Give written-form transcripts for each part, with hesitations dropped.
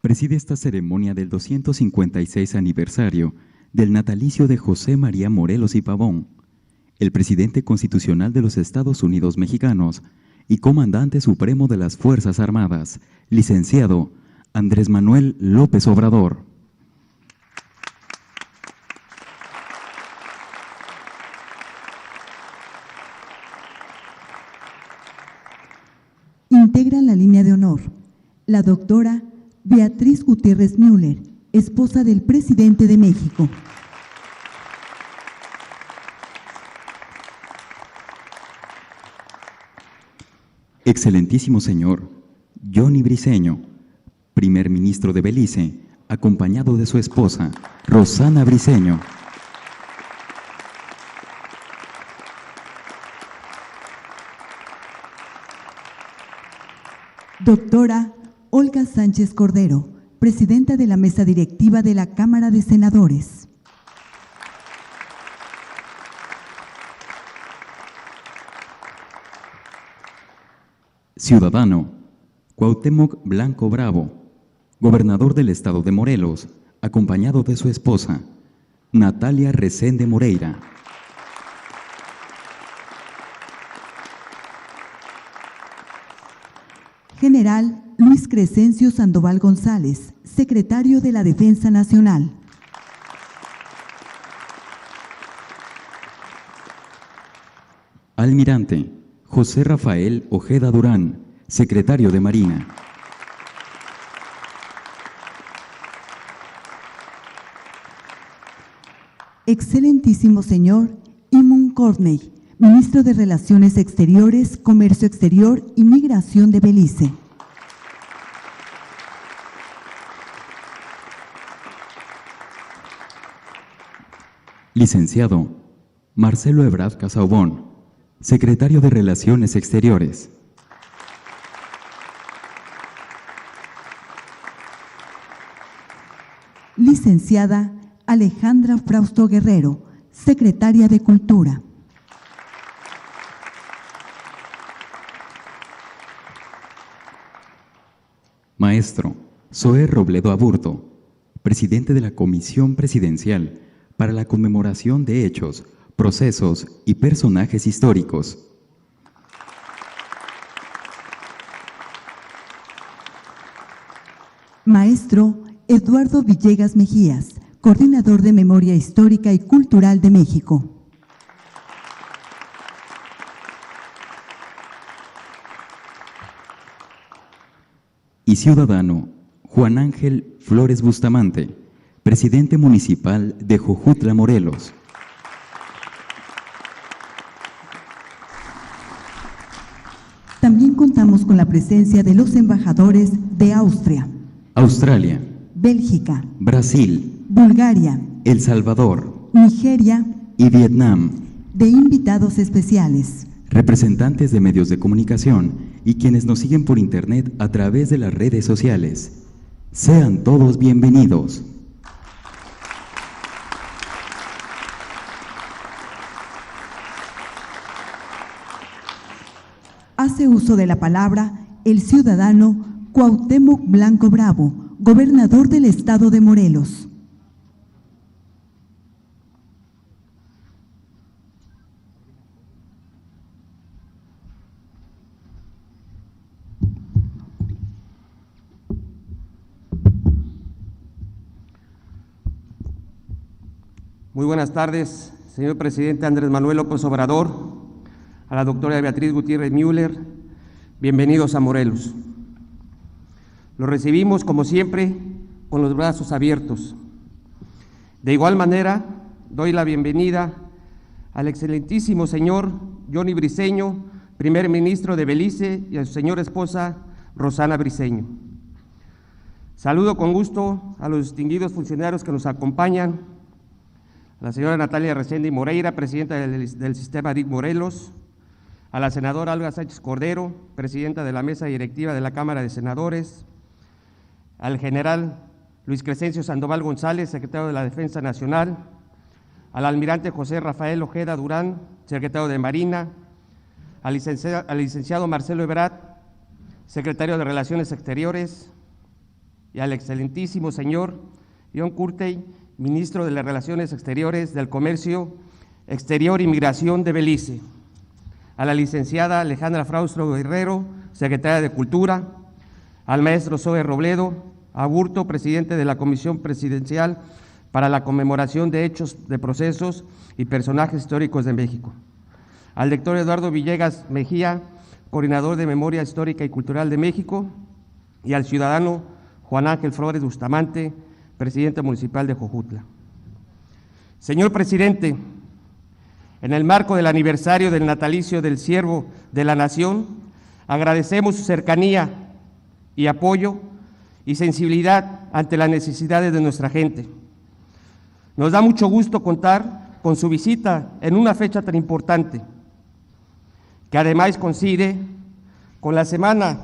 preside esta ceremonia del 256 aniversario del natalicio de José María Morelos y Pavón, el presidente constitucional de los Estados Unidos mexicanos y comandante supremo de las Fuerzas Armadas, licenciado Andrés Manuel López Obrador. Integran la línea de honor la doctora Beatriz Gutiérrez Müller, esposa del presidente de México. Excelentísimo señor Johnny Briceño, primer ministro de Belice, acompañado de su esposa, Rosana Briceño. Doctora Olga Sánchez Cordero, presidenta de la mesa directiva de la Cámara de Senadores. Ciudadano Cuauhtémoc Blanco Bravo, gobernador del estado de Morelos, acompañado de su esposa, Natalia Resende Moreira. General Luis Crescencio Sandoval González, secretario de la Defensa Nacional. Almirante José Rafael Ojeda Durán, secretario de Marina. Excelentísimo señor Eamon Courtney, ministro de Relaciones Exteriores, Comercio Exterior y Migración de Belice. Licenciado Marcelo Ebrard Casaubon, secretario de Relaciones Exteriores. Licenciada Alejandra Frausto Guerrero, secretaria de Cultura. Maestro Zoé Robledo Aburto, presidente de la Comisión Presidencial para la conmemoración de hechos, procesos y personajes históricos. Maestro Eduardo Villegas Mejías, coordinador de Memoria Histórica y Cultural de México. Y ciudadano Juan Ángel Flores Bustamante, presidente municipal de Jojutla, Morelos. También contamos con la presencia de los embajadores de Austria, Australia, Bélgica, Brasil, Bulgaria, El Salvador, Nigeria y Vietnam, de invitados especiales. Representantes de medios de comunicación y quienes nos siguen por internet a través de las redes sociales. Sean todos bienvenidos. Hace uso de la palabra el ciudadano Cuauhtémoc Blanco Bravo, gobernador del estado de Morelos. Muy buenas tardes, señor presidente Andrés Manuel López Obrador, a la doctora Beatriz Gutiérrez Müller, bienvenidos a Morelos. Los recibimos, como siempre, con los brazos abiertos. De igual manera, doy la bienvenida al excelentísimo señor Johnny Briceño, primer ministro de Belice, y a su señora esposa, Rosana Briceño. Saludo con gusto a los distinguidos funcionarios que nos acompañan, a la señora Natalia Resende Moreira, presidenta del sistema DIC Morelos, a la senadora Olga Sánchez Cordero, presidenta de la mesa directiva de la Cámara de Senadores, al general Luis Crescencio Sandoval González, secretario de la Defensa Nacional, al almirante José Rafael Ojeda Durán, secretario de Marina, al licenciado Marcelo Ebrard, secretario de Relaciones Exteriores, y al excelentísimo señor John Courtney, ministro de las Relaciones Exteriores, del Comercio Exterior y Migración de Belice, a la licenciada Alejandra Fraustro Guerrero, secretaria de Cultura, al maestro Zoe Robledo Aburto, presidente de la Comisión Presidencial para la Conmemoración de Hechos, de Procesos y Personajes Históricos de México, al doctor Eduardo Villegas Mejía, coordinador de Memoria Histórica y Cultural de México, y al ciudadano Juan Ángel Flores Bustamante, presidente municipal de Jojutla. Señor presidente, en el marco del aniversario del natalicio del Siervo de la Nación, agradecemos su cercanía y apoyo y sensibilidad ante las necesidades de nuestra gente. Nos da mucho gusto contar con su visita en una fecha tan importante, que además coincide con la semana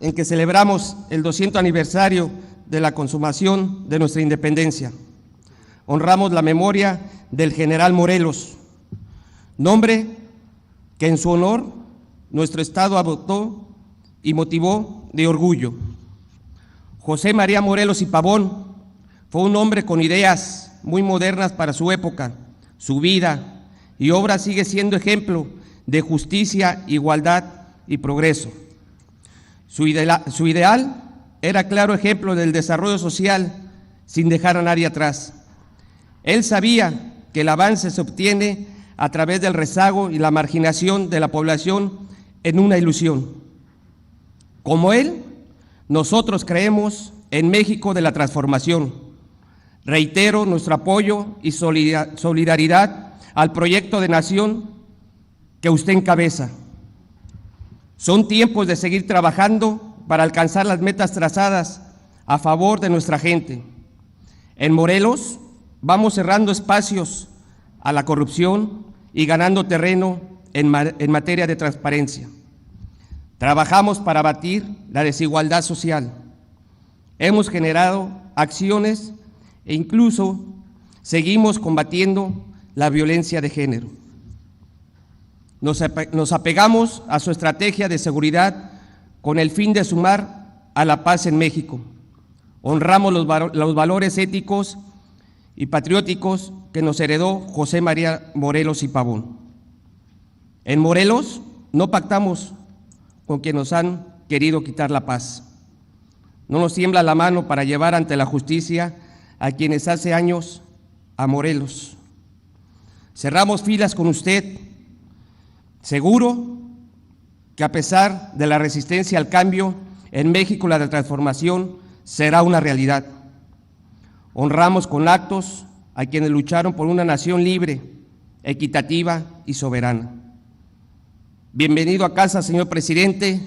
en que celebramos el 200 aniversario de la consumación de nuestra independencia. Honramos la memoria del general Morelos, nombre que en su honor nuestro Estado adoptó y motivó de orgullo. José María Morelos y Pavón fue un hombre con ideas muy modernas para su época. Su vida y obra sigue siendo ejemplo de justicia, igualdad y progreso. Su ideal era claro ejemplo del desarrollo social sin dejar a nadie atrás. Él sabía que el avance se obtiene a través del rezago y la marginación de la población en una ilusión. Como él, nosotros creemos en México de la transformación. Reitero nuestro apoyo y solidaridad al proyecto de nación que usted encabeza. Son tiempos de seguir trabajando para alcanzar las metas trazadas a favor de nuestra gente. En Morelos vamos cerrando espacios a la corrupción y ganando terreno en materia de transparencia. Trabajamos para abatir la desigualdad social. Hemos generado acciones e incluso seguimos combatiendo la violencia de género. Nos apegamos a su estrategia de seguridad con el fin de sumar a la paz en México. Honramos los valores éticos y patrióticos que nos heredó José María Morelos y Pavón. En Morelos no pactamos con quienes nos han querido quitar la paz. No nos tiembla la mano para llevar ante la justicia a quienes hace años a Morelos. Cerramos filas con usted, seguro que a pesar de la resistencia al cambio, en México la transformación será una realidad. Honramos con actos a quienes lucharon por una nación libre, equitativa y soberana. Bienvenido a casa, señor presidente,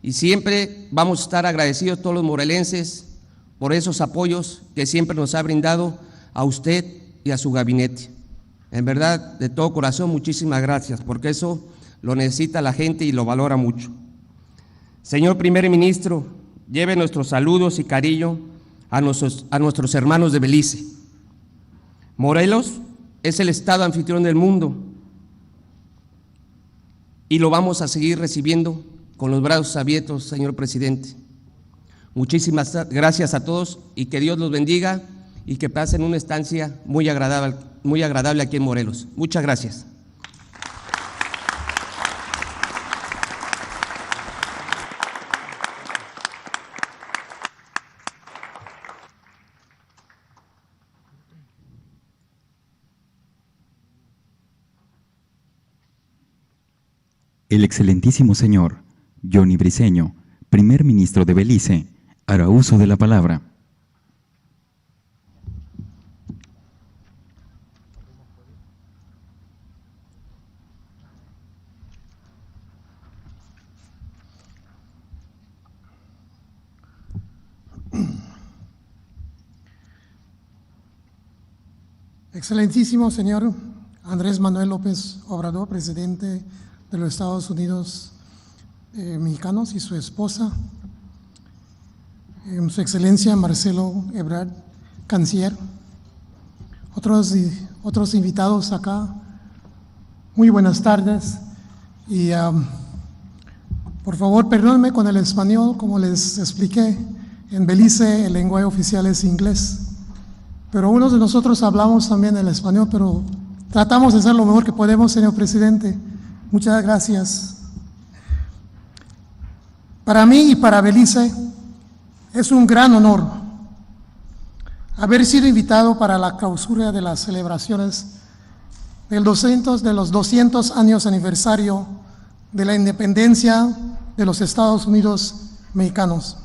y siempre vamos a estar agradecidos todos los morelenses por esos apoyos que siempre nos ha brindado a usted y a su gabinete. En verdad, de todo corazón, muchísimas gracias, porque eso lo necesita la gente y lo valora mucho. Señor primer ministro, lleve nuestros saludos y cariño a nuestros hermanos de Belice. Morelos es el estado anfitrión del mundo y lo vamos a seguir recibiendo con los brazos abiertos, señor presidente. Muchísimas gracias a todos y que Dios los bendiga y que pasen una estancia muy agradable aquí en Morelos. Muchas gracias. El excelentísimo señor Johnny Briceño, primer ministro de Belice, hará uso de la palabra. Excelentísimo señor Andrés Manuel López Obrador, presidente de los Estados Unidos mexicanos, y su esposa, su excelencia Marcelo Ebrard, canciller, otros invitados acá, muy buenas tardes, y por favor perdónenme con el español, como les expliqué En Belice el lenguaje oficial es inglés, pero unos de nosotros hablamos también el español, pero tratamos de hacer lo mejor que podemos, señor presidente. Muchas gracias. Para mí y para Belice es un gran honor haber sido invitado para la clausura de las celebraciones de los 200 años aniversario de la independencia de los Estados Unidos mexicanos.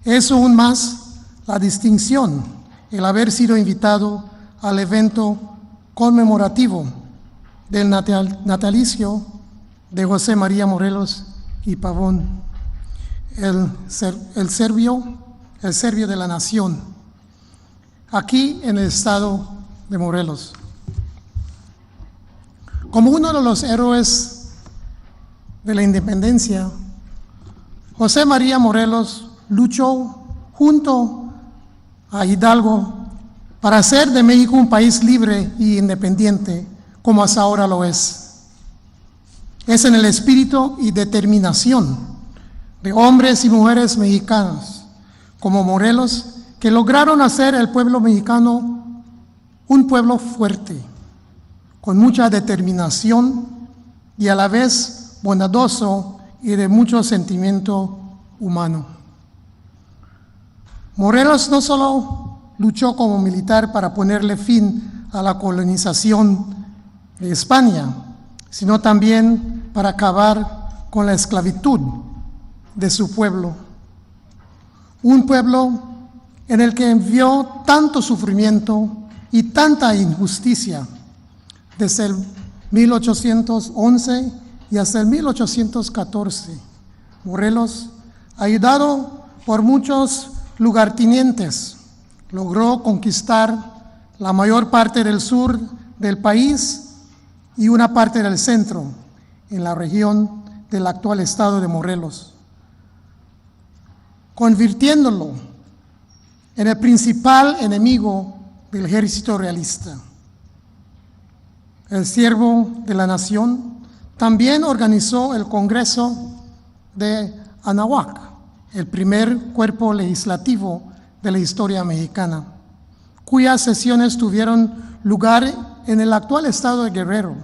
Es aún más la distinción el haber sido invitado al evento conmemorativo del natalicio de José María Morelos y Pavón, el serbio de la nación, aquí en el estado de Morelos. Como uno de los héroes de la independencia, José María Morelos luchó junto a Hidalgo para hacer de México un país libre e independiente, como hasta ahora lo es. Es en el espíritu y determinación de hombres y mujeres mexicanos como Morelos que lograron hacer el pueblo mexicano un pueblo fuerte, con mucha determinación y a la vez bondadoso y de mucho sentimiento humano. Morelos no solo luchó como militar para ponerle fin a la colonización de España, sino también para acabar con la esclavitud de su pueblo. Un pueblo en el que vio tanto sufrimiento y tanta injusticia desde el 1811 y hasta el 1814. Morelos, ayudado por muchos lugartenientes, logró conquistar la mayor parte del sur del país y una parte del centro, en la región del actual estado de Morelos, convirtiéndolo en el principal enemigo del ejército realista. El siervo de la nación también organizó el Congreso de Anáhuac, el primer cuerpo legislativo de la historia mexicana, cuyas sesiones tuvieron lugar en el actual estado de Guerrero.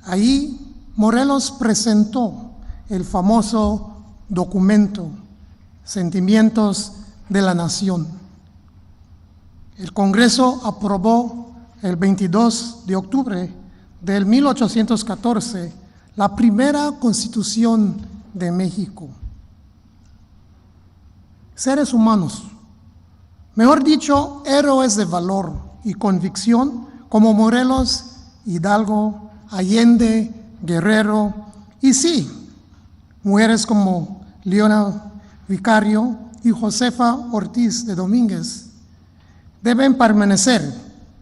Ahí Morelos presentó el famoso documento Sentimientos de la Nación. El Congreso aprobó el 22 de octubre del 1814 la primera Constitución de México. Seres humanos, mejor dicho, héroes de valor y convicción como Morelos, Hidalgo, Allende, Guerrero y sí, mujeres como Leona Vicario y Josefa Ortiz de Domínguez, deben permanecer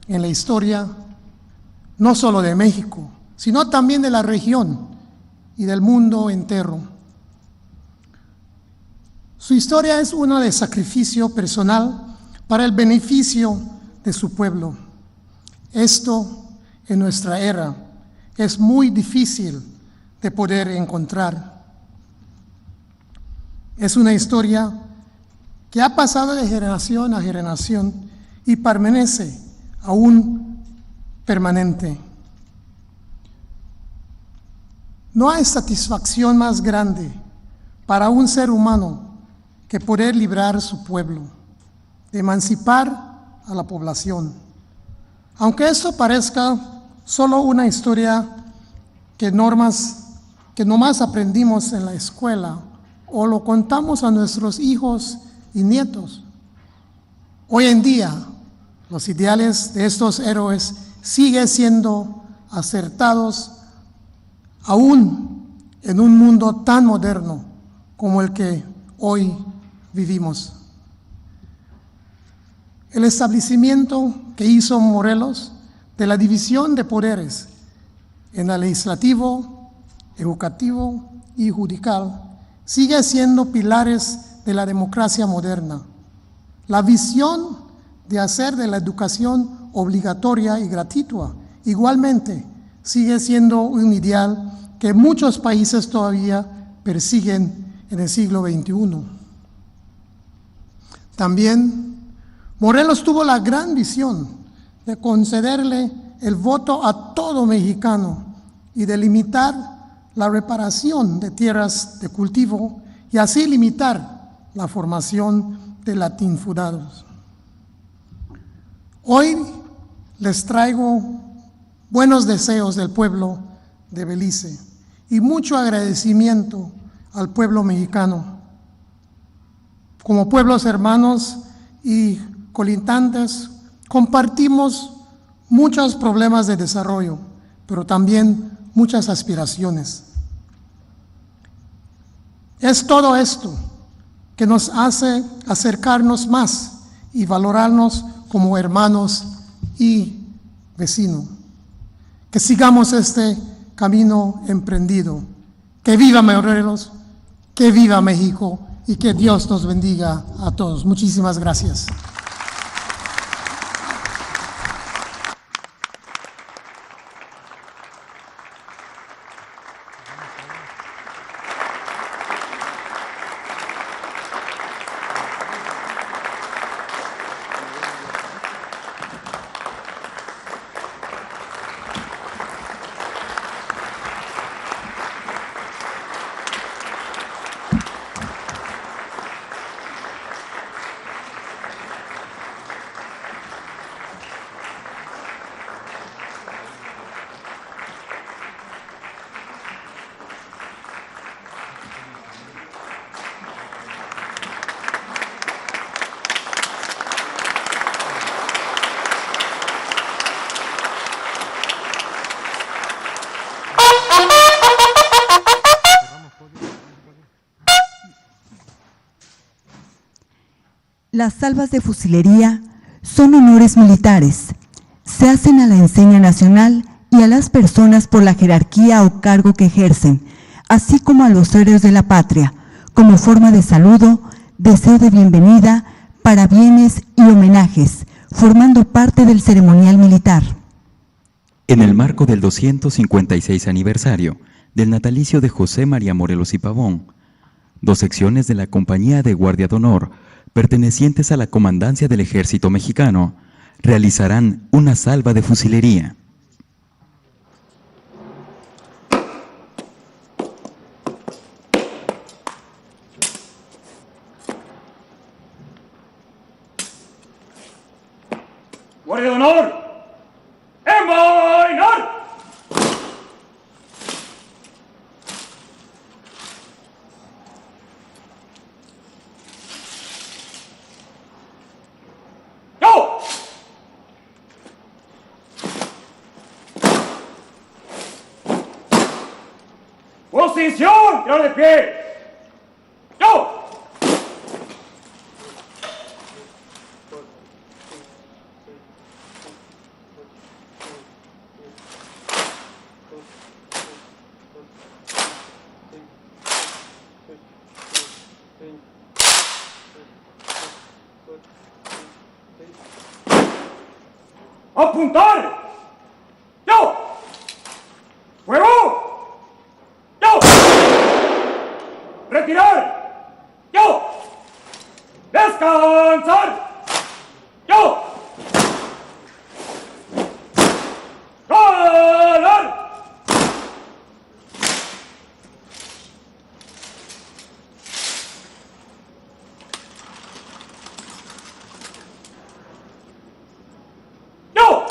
en la historia no solo de México, sino también de la región y del mundo entero. Su historia es una de sacrificio personal para el beneficio de su pueblo. Esto, en nuestra era, es muy difícil de poder encontrar. Es una historia que ha pasado de generación a generación y permanece aún permanente. No hay satisfacción más grande para un ser humano que poder librar su pueblo, de emancipar a la población. Aunque esto parezca solo una historia que nomás aprendimos en la escuela o lo contamos a nuestros hijos y nietos, hoy en día los ideales de estos héroes siguen siendo acertados aún en un mundo tan moderno como el que hoy vivimos. El establecimiento que hizo Morelos de la división de poderes en el legislativo, educativo y judicial sigue siendo pilares de la democracia moderna. La visión de hacer de la educación obligatoria y gratuita igualmente sigue siendo un ideal que muchos países todavía persiguen en el siglo XXI. También Morelos tuvo la gran visión de concederle el voto a todo mexicano y de limitar la reparación de tierras de cultivo y así limitar la formación de latinfundados. Hoy les traigo buenos deseos del pueblo de Belice y mucho agradecimiento al pueblo mexicano. Como pueblos hermanos y colindantes, compartimos muchos problemas de desarrollo, pero también muchas aspiraciones. Es todo esto que nos hace acercarnos más y valorarnos como hermanos y vecinos. Que sigamos este camino emprendido. Que viva Morelos, que viva México y que Dios nos bendiga a todos. Muchísimas gracias. Las salvas de fusilería son honores militares. Se hacen a la enseña nacional y a las personas por la jerarquía o cargo que ejercen, así como a los héroes de la patria, como forma de saludo, deseo de bienvenida, parabienes y homenajes, formando parte del ceremonial militar. En el marco del 256 aniversario del natalicio de José María Morelos y Pavón, 2 secciones de la Compañía de Guardia de Honor, pertenecientes a la Comandancia del Ejército Mexicano, realizarán una salva de fusilería. Guardia de Honor, envainar. ¡Yo! ¡Posición! ¡Tirar de pie! ¡Yo! ¡Apuntar! ¡Yo! ¡Fuego! ¡Yo! ¡Retirar! ¡Yo! ¡Descansar! ¡Yo! ¡Ganar! ¡Yo!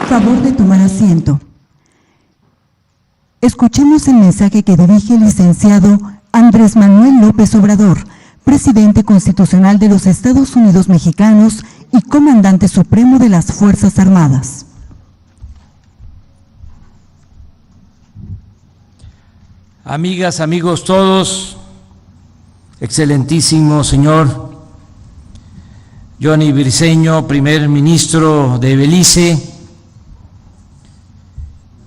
Favor de tomar asiento. Escuchemos el mensaje que dirige el licenciado Andrés Manuel López Obrador, presidente constitucional de los Estados Unidos Mexicanos y comandante supremo de las Fuerzas Armadas. Amigas, amigos todos, excelentísimo señor Johnny Briceño, primer ministro de Belice,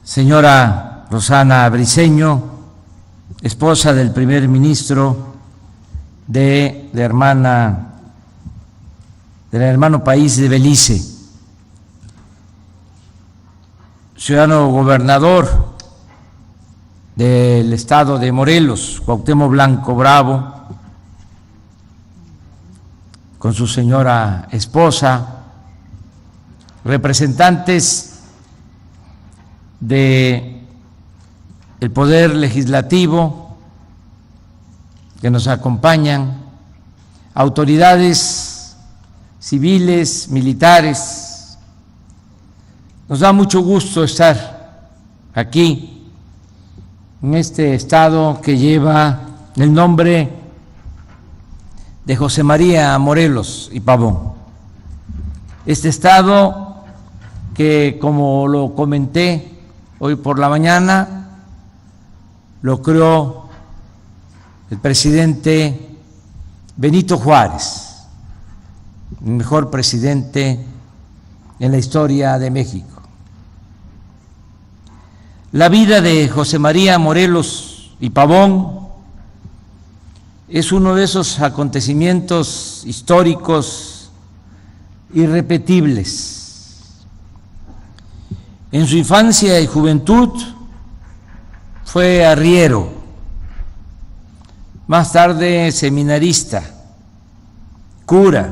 señora Rosana Briceño, esposa del primer ministro del hermano país de Belice, ciudadano gobernador del estado de Morelos, Cuauhtémoc Blanco Bravo, con su señora esposa, representantes del Poder Legislativo que nos acompañan, autoridades civiles, militares. Nos da mucho gusto estar aquí, en este estado que lleva el nombre de José María Morelos y Pavón. Este estado que, como lo comenté hoy por la mañana, lo creó el presidente Benito Juárez, el mejor presidente en la historia de México. La vida de José María Morelos y Pavón es uno de esos acontecimientos históricos irrepetibles. En su infancia y juventud fue arriero, más tarde seminarista, cura,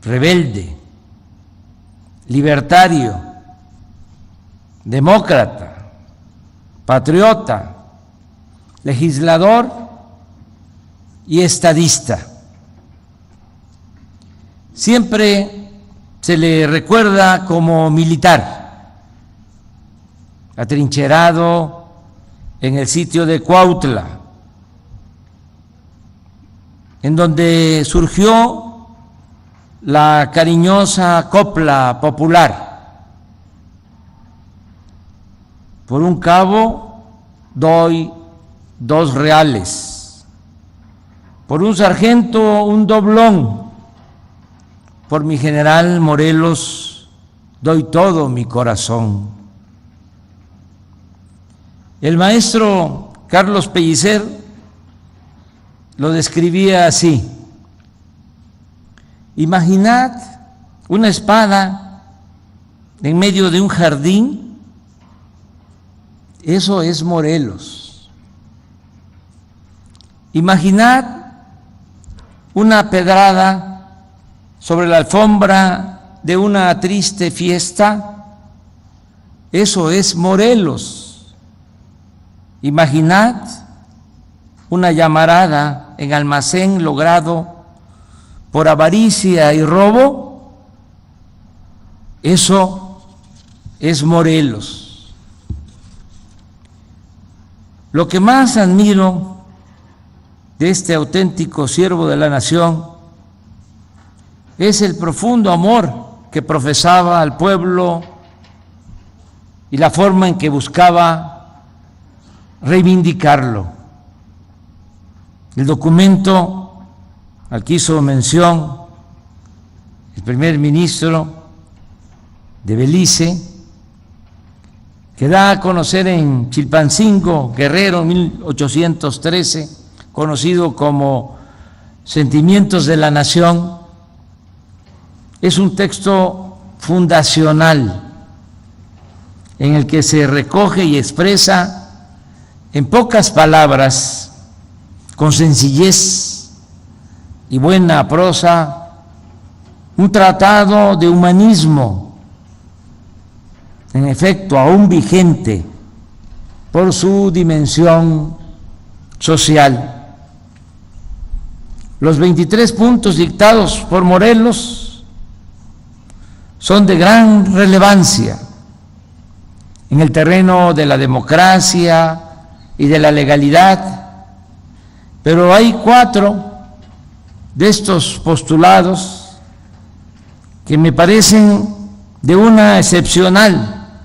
rebelde, libertario, demócrata, patriota, legislador y estadista. Siempre se le recuerda como militar, atrincherado en el sitio de Cuautla, en donde surgió la cariñosa copla popular: por un cabo doy 2 reales, por un sargento un doblón, por mi general Morelos doy todo mi corazón. El maestro Carlos Pellicer lo describía así: imaginad una espada en medio de un jardín, eso es Morelos. Imaginad una pedrada sobre la alfombra de una triste fiesta, eso es Morelos. Imaginad una llamarada en almacén logrado por avaricia y robo, eso es Morelos. Lo que más admiro de este auténtico siervo de la nación es el profundo amor que profesaba al pueblo y la forma en que buscaba reivindicarlo. El documento al que hizo mención el primer ministro de Belice, que da a conocer en Chilpancingo, Guerrero, 1813, conocido como Sentimientos de la Nación, es un texto fundacional en el que se recoge y expresa en pocas palabras, con sencillez y buena prosa, un tratado de humanismo, en efecto aún vigente por su dimensión social. Los 23 puntos dictados por Morelos son de gran relevancia en el terreno de la democracia y de la legalidad, pero hay 4 de estos postulados que me parecen de una excepcional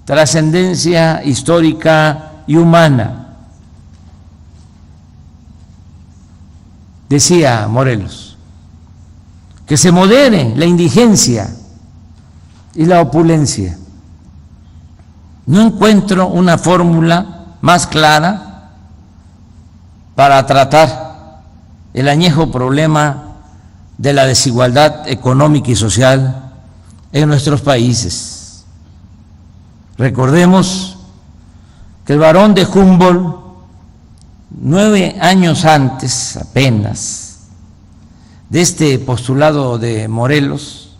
trascendencia histórica y humana. Decía Morelos: que se modere la indigencia y la opulencia. No encuentro una fórmula más clara para tratar el añejo problema de la desigualdad económica y social en nuestros países. Recordemos que el Barón de Humboldt, 9 años antes apenas de este postulado de Morelos,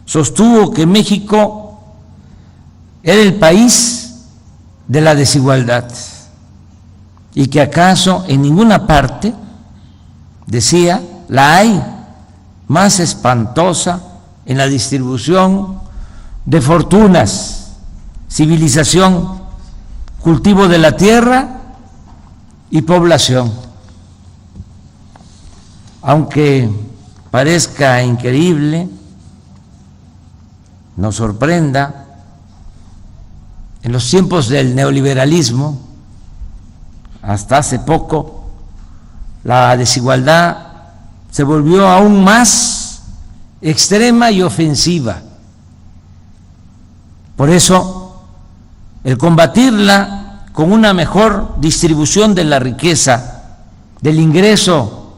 sostuvo que México era el país de la desigualdad y que acaso en ninguna parte, decía, la hay más espantosa en la distribución de fortunas, civilización, cultivo de la tierra y población. Aunque parezca increíble, nos sorprenda, en los tiempos del neoliberalismo, hasta hace poco, la desigualdad se volvió aún más extrema y ofensiva. Por eso, el combatirla con una mejor distribución de la riqueza, del ingreso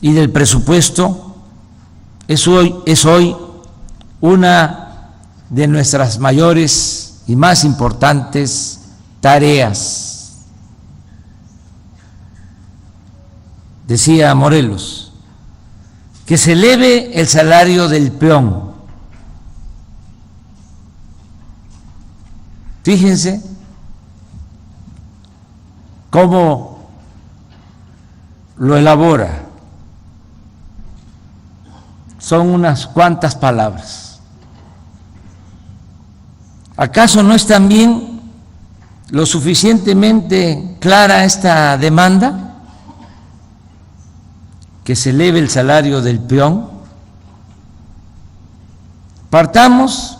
y del presupuesto, es hoy una de nuestras mayores y más importantes tareas. Decía Morelos, que se eleve el salario del peón. Fíjense cómo lo elabora. Son unas cuantas palabras. ¿Acaso no es también lo suficientemente clara esta demanda? Que se eleve el salario del peón. Partamos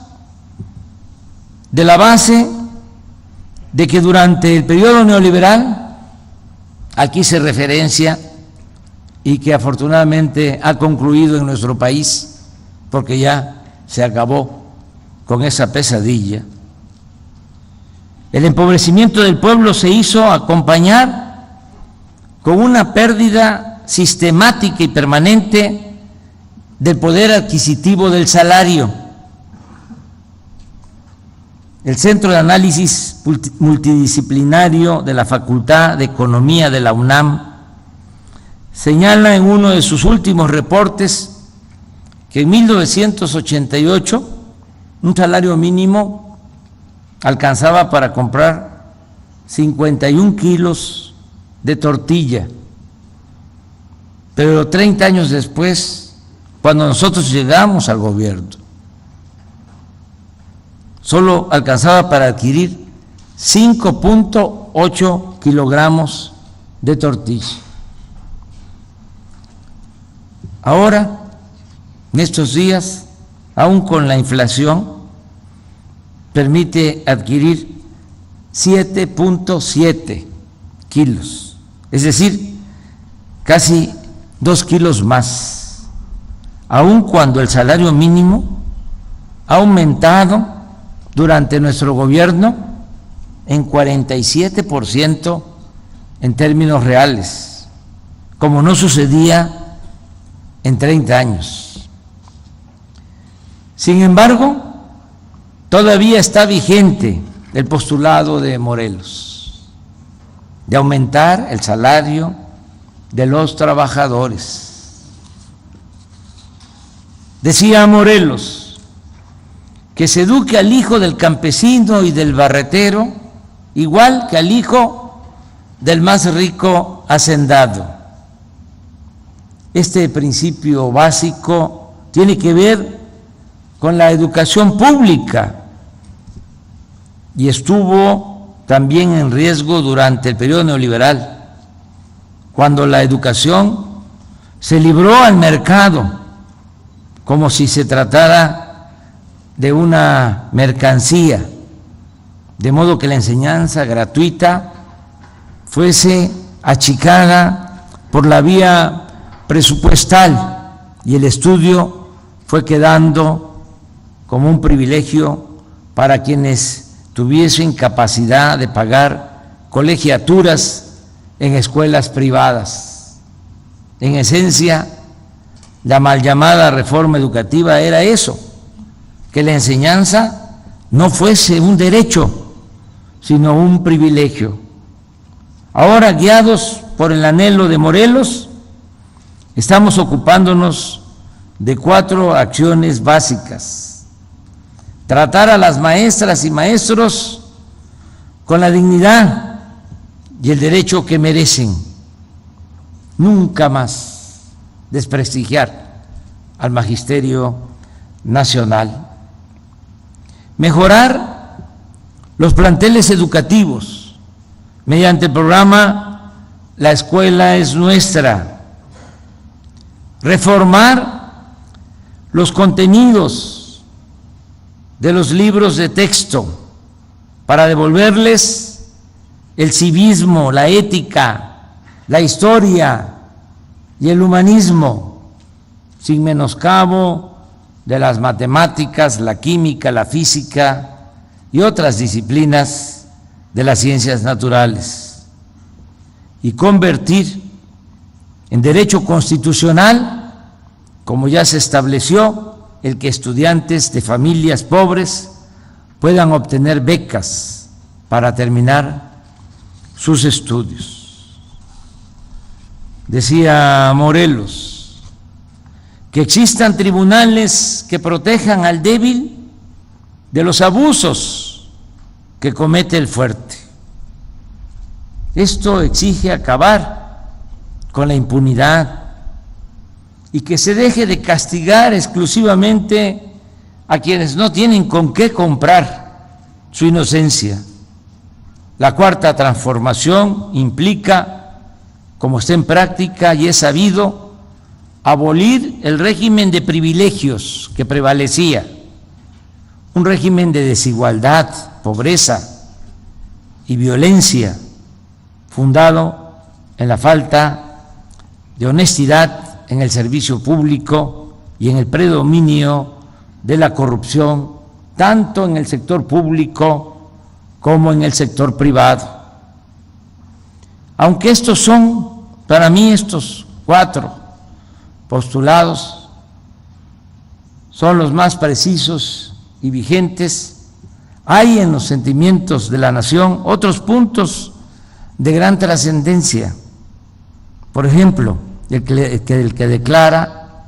de la base de que durante el periodo neoliberal, aquí se referencia y que afortunadamente ha concluido en nuestro país, porque ya se acabó con esa pesadilla, el empobrecimiento del pueblo se hizo acompañar con una pérdida sistemática y permanente del poder adquisitivo del salario. El Centro de Análisis Multidisciplinario de la Facultad de Economía de la UNAM señala en uno de sus últimos reportes que en 1988 un salario mínimo alcanzaba para comprar 51 kilos de tortilla. Pero 30 años después, cuando nosotros llegamos al gobierno, solo alcanzaba para adquirir 5.8 kilogramos de tortilla. Ahora, en estos días, aún con la inflación, permite adquirir 7.7 kilos, es decir, casi 2 kilos más, aun cuando el salario mínimo ha aumentado durante nuestro gobierno en 47% en términos reales, como no sucedía en 30 años. Sin embargo, todavía está vigente el postulado de Morelos de aumentar el salario de los trabajadores. Decía Morelos que se eduque al hijo del campesino y del barretero igual que al hijo del más rico hacendado. Este principio básico tiene que ver con la educación pública y estuvo también en riesgo durante el periodo neoliberal, cuando la educación se libró al mercado como si se tratara de una mercancía, de modo que la enseñanza gratuita fuese achicada por la vía presupuestal y el estudio fue quedando como un privilegio para quienes tuviesen capacidad de pagar colegiaturas en escuelas privadas. En esencia, la mal llamada reforma educativa era eso, que la enseñanza no fuese un derecho, sino un privilegio. Ahora, guiados por el anhelo de Morelos, estamos ocupándonos de 4 acciones básicas: tratar a las maestras y maestros con la dignidad y el derecho que merecen, nunca más desprestigiar al magisterio nacional; mejorar los planteles educativos mediante el programa La Escuela es Nuestra; reformar los contenidos de los libros de texto para devolverles el civismo, la ética, la historia y el humanismo, sin menoscabo de las matemáticas, la química, la física y otras disciplinas de las ciencias naturales; y convertir en derecho constitucional, como ya se estableció, el que estudiantes de familias pobres puedan obtener becas para terminar sus estudios. Decía Morelos, que existan tribunales que protejan al débil de los abusos que comete el fuerte. Esto exige acabar con la impunidad y que se deje de castigar exclusivamente a quienes no tienen con qué comprar su inocencia. La cuarta transformación implica, como está en práctica y es sabido, abolir el régimen de privilegios que prevalecía, un régimen de desigualdad, pobreza y violencia fundado en la falta de honestidad en el servicio público y en el predominio de la corrupción, tanto en el sector público como en el sector privado. Aunque estos son, para mí, estos 4 postulados son los más precisos y vigentes, hay en los sentimientos de la nación otros puntos de gran trascendencia. Por ejemplo, el que declara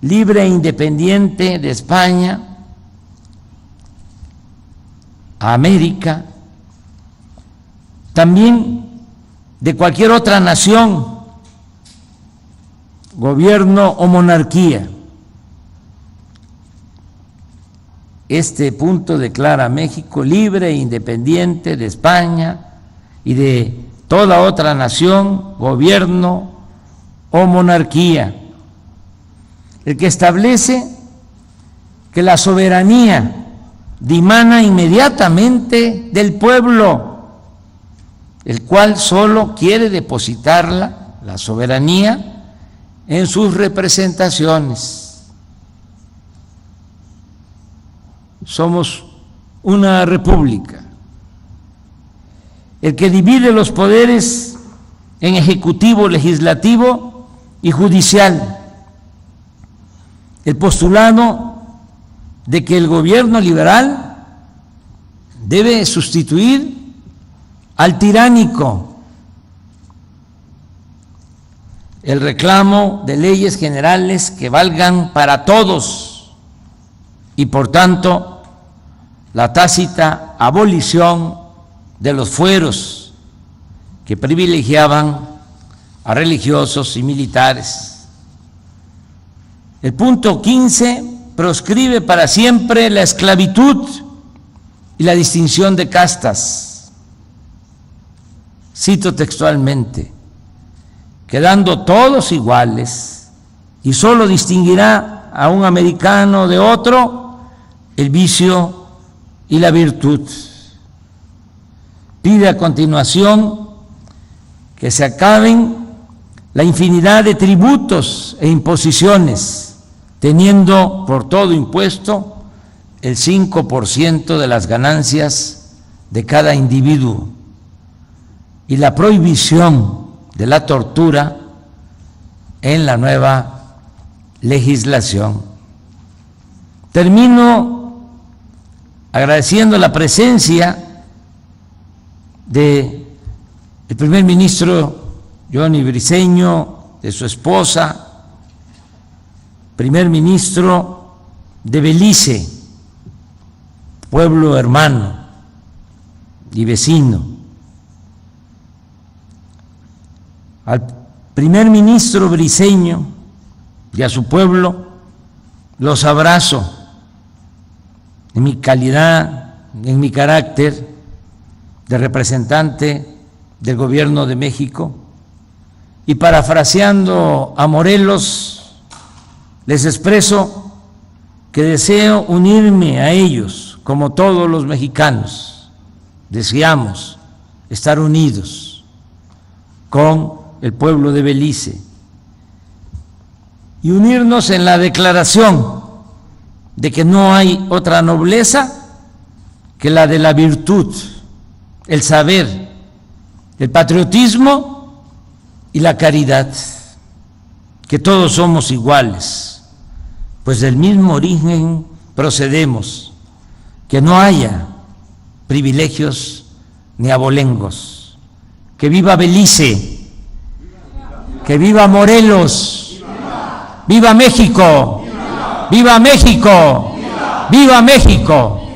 libre e independiente de España a América, también de cualquier otra nación, gobierno o monarquía. Este punto declara a México libre e independiente de España y de toda otra nación, gobierno o monarquía. El que establece que la soberanía dimana inmediatamente del pueblo, el cual solo quiere depositarla, la soberanía, en sus representaciones. Somos una república. El que divide los poderes en ejecutivo, legislativo y judicial. El postulado de que el gobierno liberal debe sustituir al tiránico. El reclamo de leyes generales que valgan para todos y, por tanto, la tácita abolición de los fueros que privilegiaban a religiosos y militares. El punto 15 proscribe para siempre la esclavitud y la distinción de castas. Cito textualmente: quedando todos iguales y solo distinguirá a un americano de otro el vicio y la virtud. Pide a continuación que se acaben la infinidad de tributos e imposiciones, teniendo por todo impuesto el 5% de las ganancias de cada individuo, y la prohibición de la tortura en la nueva legislación. Termino agradeciendo la presencia del primer ministro Johnny Briceño, de su esposa, primer ministro de Belice, pueblo hermano y vecino. Al primer ministro Briceño y a su pueblo los abrazo en mi calidad, en mi carácter de representante del Gobierno de México, y parafraseando a Morelos, les expreso que deseo unirme a ellos como todos los mexicanos. Deseamos estar unidos con el pueblo de Belice y unirnos en la declaración de que no hay otra nobleza que la de la virtud, el saber, el patriotismo y la caridad, que todos somos iguales, pues del mismo origen procedemos, que no haya privilegios ni abolengos. Que viva Belice, que viva Morelos, viva México, viva México, viva México.